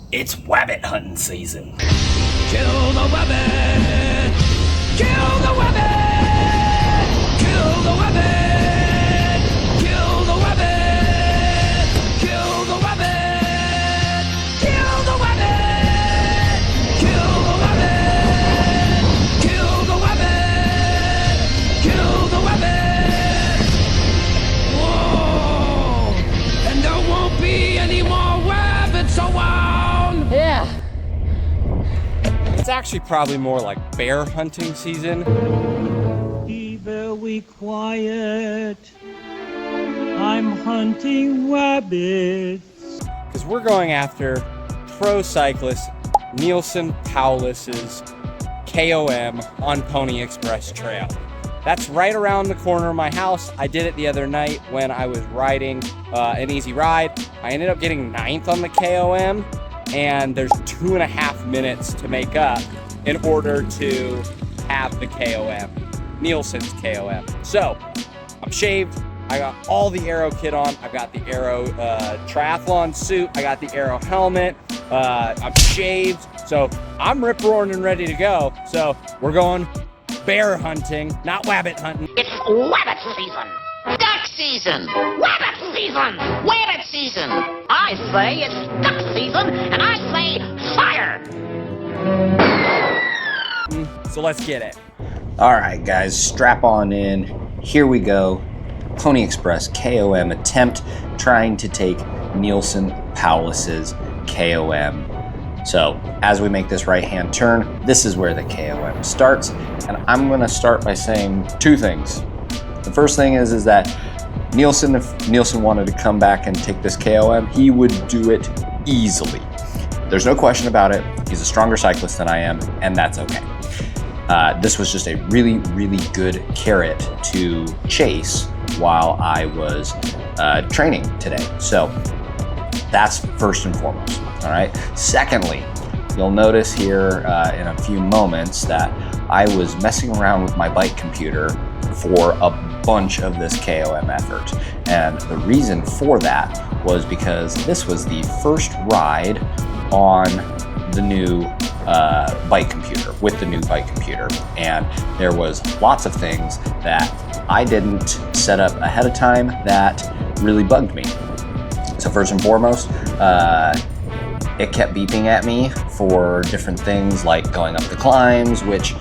It's Wabbit hunting season. Kill the Wabbit! Kill the Wabbit! Kill the Wabbit! Kill the Wabbit! Kill the Wabbit! Kill the Wabbit! Kill the Wabbit! Kill the Wabbit! Kill the Wabbit! Whoa! And there won't be any more wabbits around! Yeah. It's actually probably more like bear hunting season. Be very quiet. I'm hunting rabbits. Because we're going after pro cyclist Neilson Powless's KOM on Pony Express Trail. That's right around the corner of my house. I did it the other night when I was riding an easy ride. I ended up getting 9th on the KOM, and there's 2.5 minutes to make up in order to have the KOM, Neilson's KOM. So I'm shaved. I got all the aero kit on. I've got the aero triathlon suit. I got the aero helmet. I'm shaved. So I'm rip roaring and ready to go. So we're going bear hunting, not wabbit hunting. It's wabbit season, duck season, wabbit season, wabbit season. I say it's duck season, and I say fire. So let's get it. All right, guys, strap on in. Here we go. Pony Express KOM attempt trying to take Neilson Powless's KOM. So as we make this right-hand turn, this is where the KOM starts. And I'm gonna start by saying two things. The first thing is that Neilson, if Neilson wanted to come back and take this KOM, he would do it easily. There's no question about it. He's a stronger cyclist than I am, and that's okay. This was just a really, really good carrot to chase while I was training today. So that's first and foremost, all right? Secondly, you'll notice here in a few moments that I was messing around with my bike computer for a bunch of this KOM effort. And the reason for that was because this was the first ride on the new bike computer, with the new bike computer. And there was lots of things that I didn't set up ahead of time that really bugged me. So first and foremost, it kept beeping at me for different things like going up the climbs, which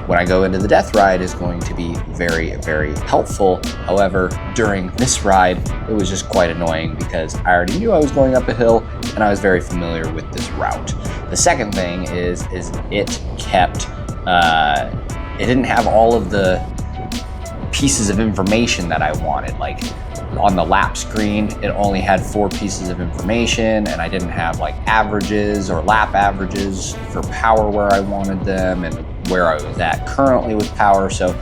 when I go into the death ride is going to be very, very helpful. However, during this ride, it was just quite annoying because I already knew I was going up a hill and I was very familiar with this route. The second thing is it kept, it didn't have all of the pieces of information that I wanted. Like on the lap screen, it only had 4 pieces of information, and I didn't have like averages or lap averages for power where I wanted them and where I was at currently with power. So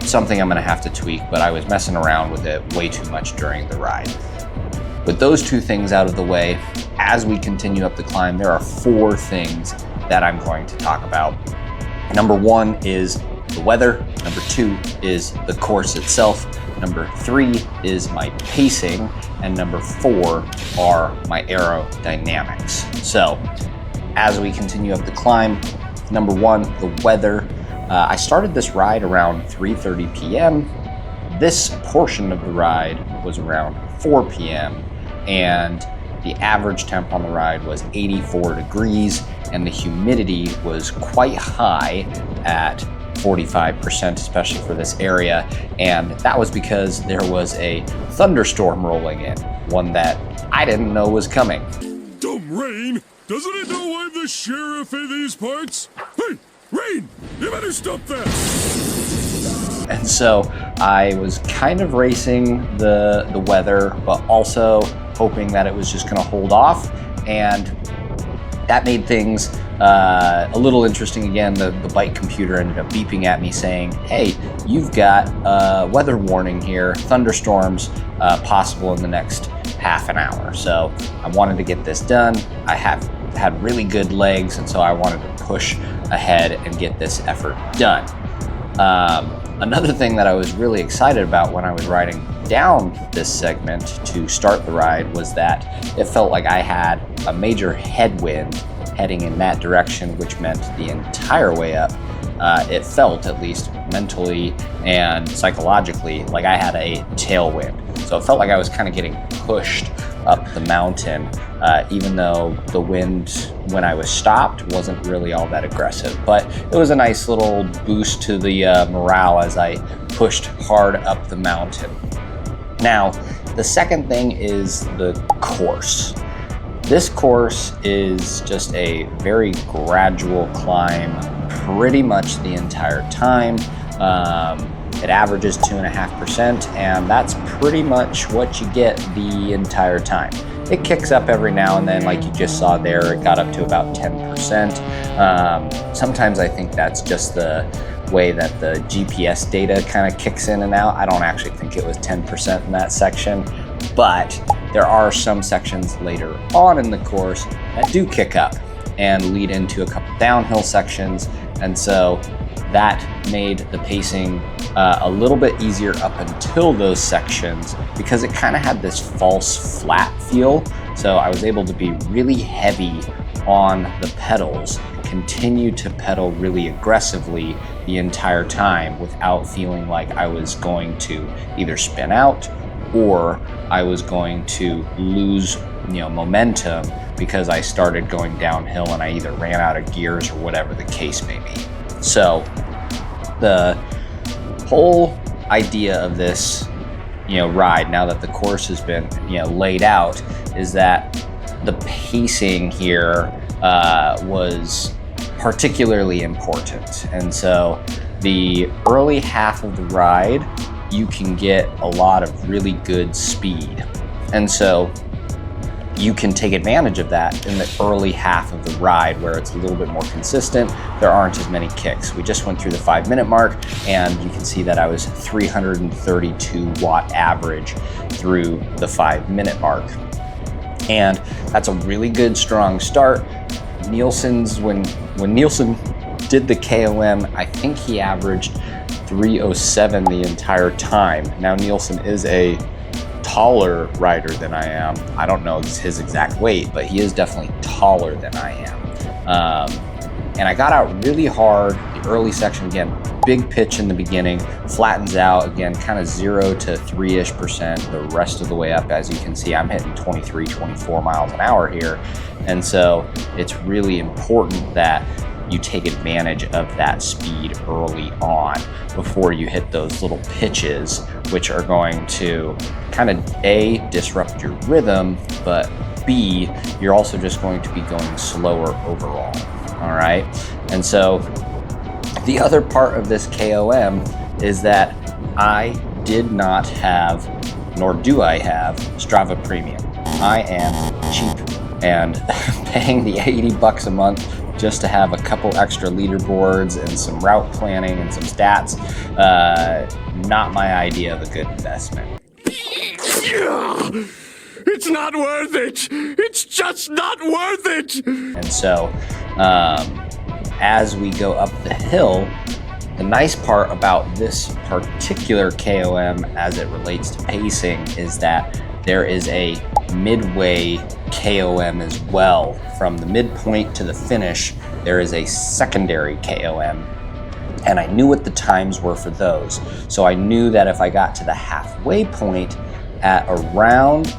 something I'm gonna have to tweak, but I was messing around with it way too much during the ride. With those two things out of the way, as we continue up the climb, there are 4 things that I'm going to talk about. Number 1 is the weather. Number 2 is the course itself. Number 3 is my pacing. And number 4 are my aerodynamics. So as we continue up the climb, number 1, the weather. I started this ride around 3:30 p.m. This portion of the ride was around 4 p.m. and the average temp on the ride was 84 degrees and the humidity was quite high at 45%, especially for this area. And that was because there was a thunderstorm rolling in, one that I didn't know was coming. Dumb Rain! Doesn't it know I'm the sheriff in these parts? Hey, Rain! You better stop that! And so I was kind of racing the weather, but also hoping that it was just gonna hold off. And that made things a little interesting again. The bike computer ended up beeping at me saying, hey, you've got a weather warning here, thunderstorms possible in the next half an hour. So I wanted to get this done. I have had really good legs, and so I wanted to push ahead and get this effort done. Another thing that I was really excited about when I was riding down this segment to start the ride was that it felt like I had a major headwind heading in that direction, which meant the entire way up, it felt, at least mentally and psychologically, like I had a tailwind. So it felt like I was kind of getting pushed up the mountain, even though the wind when I was stopped wasn't really all that aggressive. But it was a nice little boost to the morale as I pushed hard up the mountain. Now, the second thing is the course. This course is just a very gradual climb pretty much the entire time. It averages 2.5%, and that's pretty much what you get the entire time. It kicks up every now and then, like you just saw there, it got up to about 10%. Sometimes I think that's just the way that the GPS data kind of kicks in and out. I don't actually think it was 10% in that section, but there are some sections later on in the course that do kick up and lead into a couple downhill sections, and so that made the pacing a little bit easier up until those sections, because it kind of had this false flat feel. So I was able to be really heavy on the pedals, continue to pedal really aggressively the entire time without feeling like I was going to either spin out or I was going to lose, momentum because I started going downhill and I either ran out of gears or whatever the case may be. So the whole idea of this, ride, now that the course has been, laid out, is that the pacing here was particularly important. And so the early half of the ride, you can get a lot of really good speed. And so you can take advantage of that in the early half of the ride where it's a little bit more consistent. There aren't as many kicks. We just went through the 5-minute mark, and you can see that I was 332 watt average through the 5-minute mark. And that's a really good, strong start. Neilson's, when Neilson did the KOM, I think he averaged 307 the entire time. Now Neilson is a taller rider than I am. I don't know his exact weight, but he is definitely taller than I am. And I got out really hard. The early section, again, big pitch in the beginning, flattens out again, kind of 0 to 3-ish% the rest of the way up. As you can see, I'm hitting 23, 24 miles an hour here. And so it's really important that you take advantage of that speed early on before you hit those little pitches, which are going to kind of A, disrupt your rhythm, but B, you're also just going to be going slower overall, all right? And so the other part of this KOM is that I did not have, nor do I have, Strava Premium. I am cheap, and paying the $80 a month just to have a couple extra leaderboards and some route planning and some stats, not my idea of a good investment. It's not worth it! It's just not worth it! And so, as we go up the hill, the nice part about this particular KOM as it relates to pacing is that there is a midway KOM as well. From the midpoint to the finish, there is a secondary KOM, and I knew what the times were for those. So I knew that if I got to the halfway point at around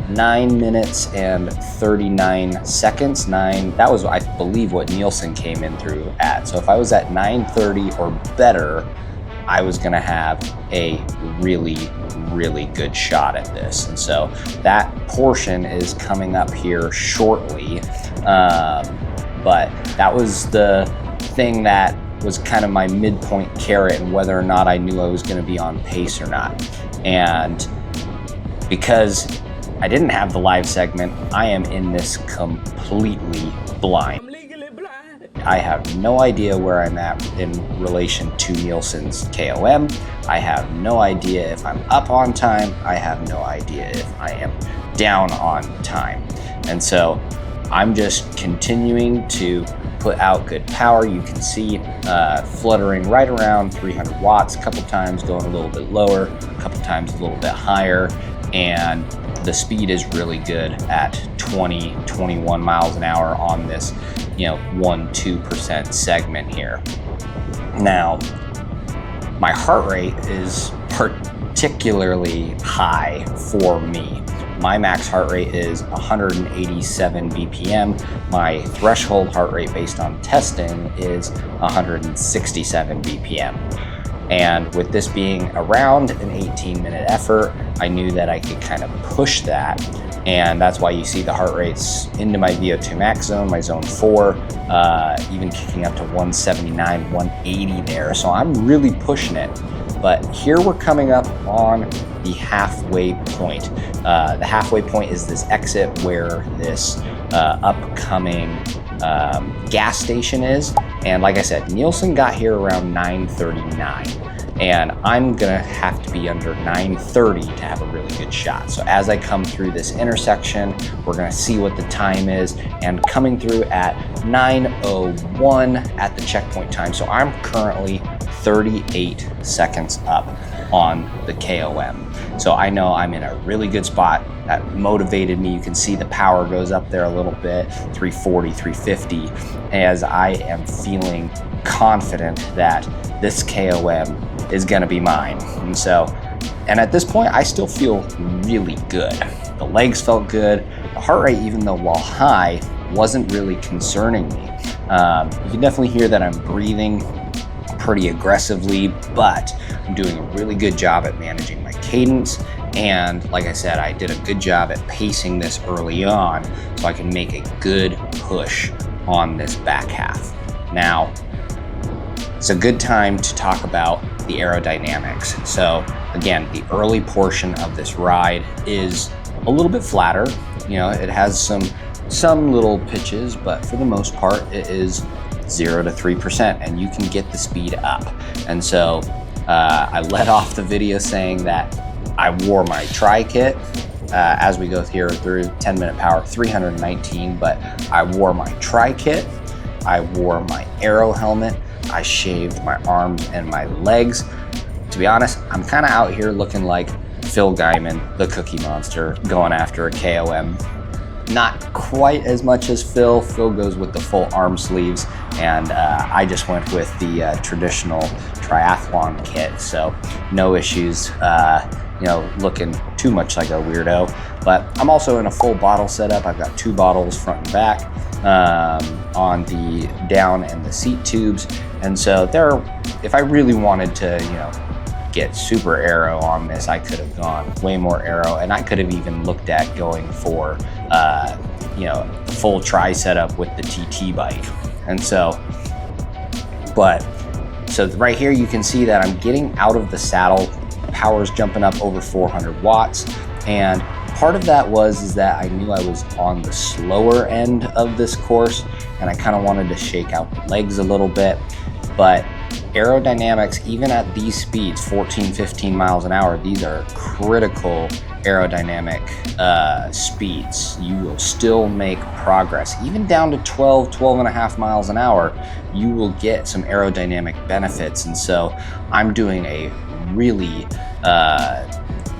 9 minutes and 39 seconds, that was, I believe, what Neilson came in through at. So if I was at 9:30 or better, I was gonna have a really, really good shot at this. And so that portion is coming up here shortly. But that was the thing that was kind of my midpoint carrot and whether or not I knew I was gonna be on pace or not. And because I didn't have the live segment, I am in this completely blind. I have no idea where I'm at in relation to Neilson's KOM. I have no idea if I'm up on time. I have no idea if I am down on time. And so I'm just continuing to put out good power. You can see fluttering right around 300 watts, a couple times going a little bit lower, a couple times a little bit higher, and the speed is really good at 20, 21 miles an hour on this, 1-2% segment here. Now, my heart rate is particularly high for me. My max heart rate is 187 BPM. My threshold heart rate based on testing is 167 BPM. And with this being around an 18-minute effort, I knew that I could kind of push that. And that's why you see the heart rates into my VO2 max zone, my zone 4, even kicking up to 179, 180 there. So I'm really pushing it. But here we're coming up on the halfway point. The halfway point is this exit where this upcoming gas station is. And like I said, Neilson got here around 9:39. And I'm gonna have to be under 9:30 to have a really good shot. So as I come through this intersection, we're gonna see what the time is, and coming through at 9:01 at the checkpoint time. So I'm currently 38 seconds up on the KOM. So I know I'm in a really good spot. That motivated me. You can see the power goes up there a little bit, 340, 350, as I am feeling confident that this KOM is gonna be mine. And at this point, I still feel really good. The legs felt good. The heart rate, even though while high, wasn't really concerning me. You can definitely hear that I'm breathing pretty aggressively, but I'm doing a really good job at managing my cadence. And like I said, I did a good job at pacing this early on so I can make a good push on this back half. Now, it's a good time to talk about the aerodynamics. So again, the early portion of this ride is a little bit flatter. It has some little pitches, but for the most part, it is 0 to 3%, and you can get the speed up. And so I led off the video saying that I wore my tri-kit as we go here through 10-minute power 319, but I wore my tri-kit, I wore my aero helmet, I shaved my arms and my legs. To be honest, I'm kind of out here looking like Phil Guyman, the Cookie Monster, going after a KOM. Not quite as much as Phil. Phil goes with the full arm sleeves, and I just went with the traditional triathlon kit. So no issues, looking too much like a weirdo. But I'm also in a full bottle setup. I've got 2 bottles front and back on the down and the seat tubes. And so if I really wanted to, get super aero on this, I could have gone way more aero, and I could have even looked at going for full tri setup with the TT bike. And so right here you can see that I'm getting out of the saddle, power's jumping up over 400 watts, and part of that is that I knew I was on the slower end of this course, and I kind of wanted to shake out the legs a little bit. But aerodynamics, even at these speeds, 14, 15 miles an hour, these are critical aerodynamic speeds. You will still make progress. Even down to 12 and a half miles an hour, you will get some aerodynamic benefits. And so I'm doing a really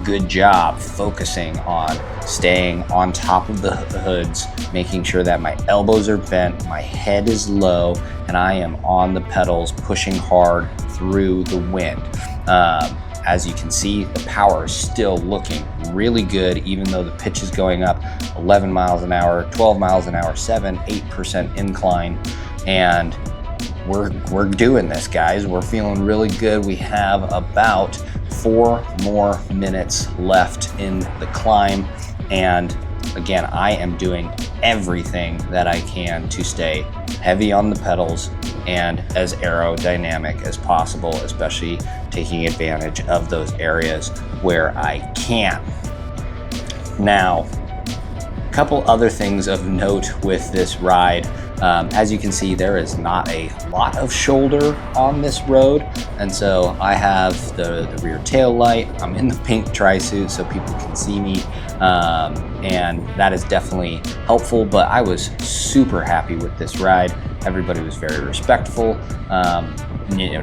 good job focusing on staying on top of the hoods, making sure that my elbows are bent, my head is low, and I am on the pedals pushing hard through the wind. As you can see, the power is still looking really good, even though the pitch is going up 11 miles an hour, 12 miles an hour, 8% incline. And we're doing this, guys. We're feeling really good. We have about 4 more minutes left in the climb. And again, I am doing everything that I can to stay heavy on the pedals and as aerodynamic as possible, especially taking advantage of those areas where I can. Now, a couple other things of note with this ride. As you can see, there is not a lot of shoulder on this road, and so I have the rear tail light. I'm in the pink tri-suit so people can see me. and that is definitely helpful. But I was super happy with this ride. Everybody was very respectful.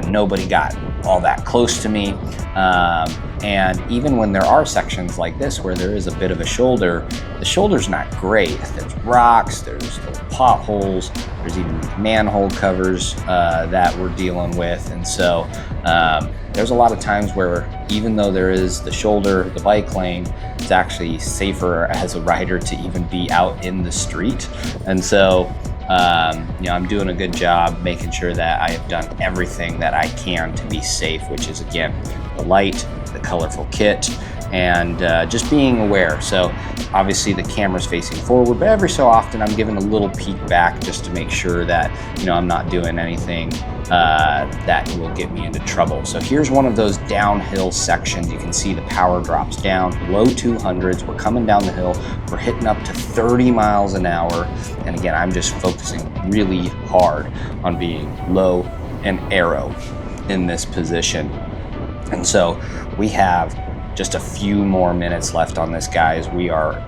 Nobody got all that close to me. And even when there are sections like this where there is a bit of a shoulder, the shoulder's not great. There's rocks, there's potholes, there's even manhole covers that we're dealing with. And so there's a lot of times where even though there is the shoulder, the bike lane, it's actually safer as a rider to even be out in the street. And so I'm doing a good job making sure that I have done everything that I can to be safe, which is, again, the light, the colorful kit, and just being aware. So obviously the camera's facing forward, but every so often I'm giving a little peek back just to make sure that, I'm not doing anything that will get me into trouble. So here's one of those downhill sections. You can see the power drops down, low 200s. We're coming down the hill. We're hitting up to 30 miles an hour. And again, I'm just focusing really hard on being low and aero in this position. And so we have just a few more minutes left on this, guys. We are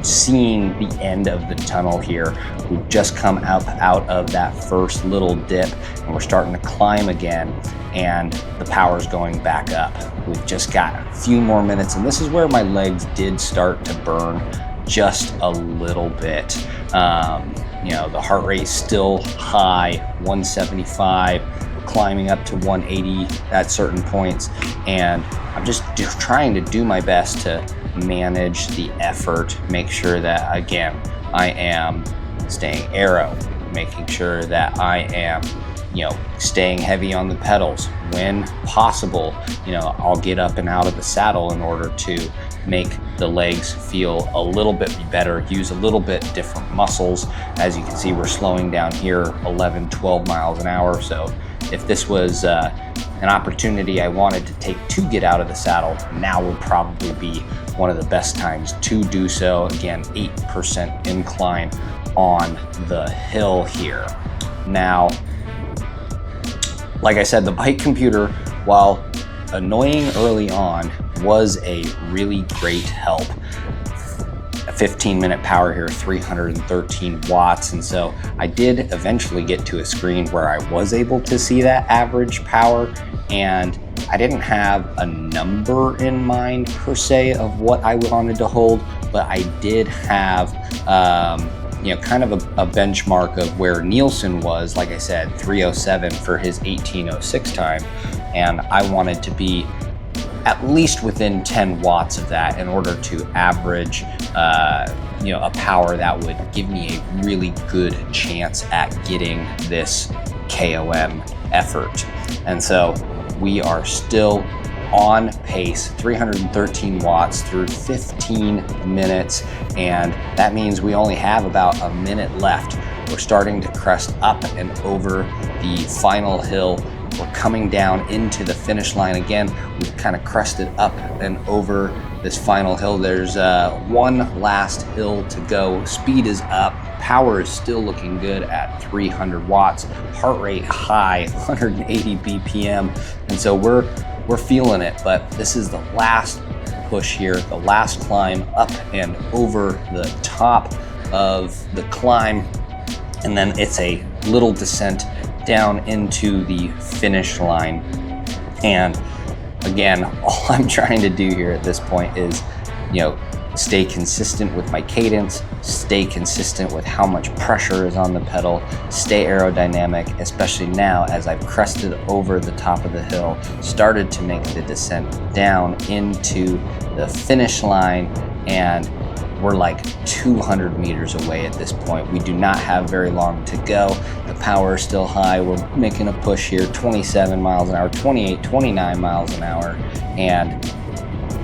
seeing the end of the tunnel here. We've just come out of that first little dip, and we're starting to climb again, and the power's going back up. We've just got a few more minutes, and this is where my legs did start to burn just a little bit. The heart rate's still high, 175, climbing up to 180 at certain points, and I'm just trying to do my best to manage the effort, make sure that, again, I am staying aero, making sure that I am, staying heavy on the pedals. When possible, I'll get up and out of the saddle in order to make the legs feel a little bit better, use a little bit different muscles. As you can see, we're slowing down here 11, 12 miles an hour. So if this was an opportunity I wanted to take to get out of the saddle, now would probably be one of the best times to do so. Again, 8% incline on the hill here. Now, like I said, the bike computer, while annoying early on, was a really great help. A 15-minute power here, 313 watts. And so I did eventually get to a screen where I was able to see that average power, and I didn't have a number in mind per se of what I wanted to hold, but I did have kind of a benchmark of where Neilson was. Like I said, 307 for his 1806 time, and I wanted to be at least within 10 watts of that in order to average a power that would give me a really good chance at getting this KOM effort. And so we are still on pace, 313 watts through 15 minutes, and that means we only have about a minute left. We're starting to crest up and over the final hill. We're coming down into the finish line again. We've kind of crested up and over this final hill. There's one last hill to go. Speed is up. Power is still looking good at 300 watts. Heart rate high, 180 BPM. And so we're feeling it, but this is the last push here, the last climb up and over the top of the climb. And then it's a little descent down into the finish line. And again, all I'm trying to do here at this point is, stay consistent with my cadence, stay consistent with how much pressure is on the pedal, stay aerodynamic, especially now as I've crested over the top of the hill, started to make the descent down into the finish line, and we're like 200 meters away at this point. We do not have very long to go. The power is still high. We're making a push here, 27 miles an hour, 28, 29 miles an hour, and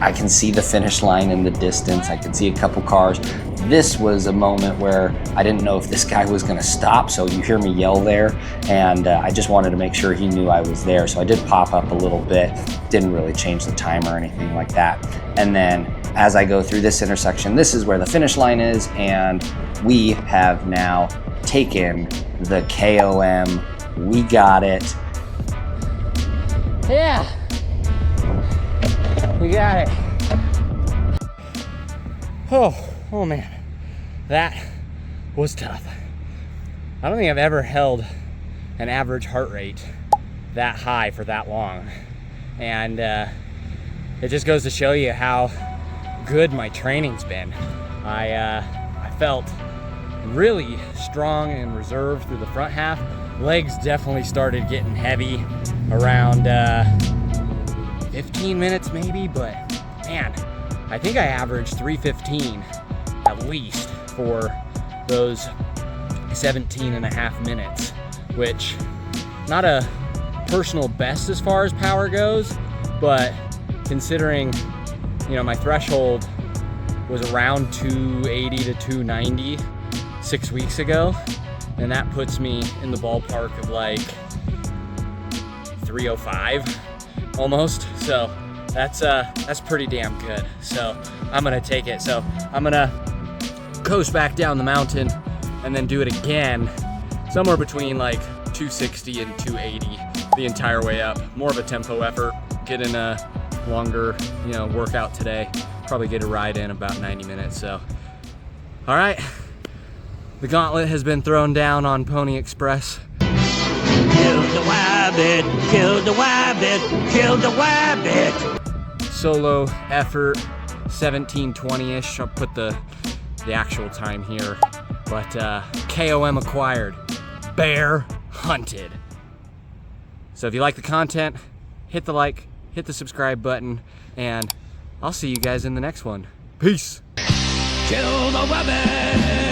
I can see the finish line in the distance. I can see a couple cars. This was a moment where I didn't know if this guy was gonna stop, so you hear me yell there, and I just wanted to make sure he knew I was there. So I did pop up a little bit, didn't really change the time or anything like that. And then as I go through this intersection, this is where the finish line is, and we have now taken the KOM. We got it. Yeah. We got it. Oh man, that was tough. I don't think I've ever held an average heart rate that high for that long. And it just goes to show you how good my training's been. I felt really strong and reserved through the front half. Legs definitely started getting heavy around 15 minutes maybe, but man, I think I averaged 3:15 at least for those 17 and a half minutes, which not a personal best as far as power goes, but considering, you know, my threshold was around 280 to 290 6 weeks ago, and that puts me in the ballpark of like 305 almost. So that's pretty damn good. So I'm gonna take it. So I'm gonna coast back down the mountain and then do it again somewhere between like 260 and 280 the entire way up. More of a tempo effort, get in a longer, you know, workout today. Probably get a ride in about 90 minutes. So all right, the gauntlet has been thrown down on Pony Express. Kill the Wabbit, kill the Wabbit, kill the Wabbit. Solo effort, 17:20-ish. I'll put the actual time here, but KOM acquired, bear hunted. So if you like the content, hit the like, hit the subscribe button, and I'll see you guys in the next one. Peace. Kill the Wabbit!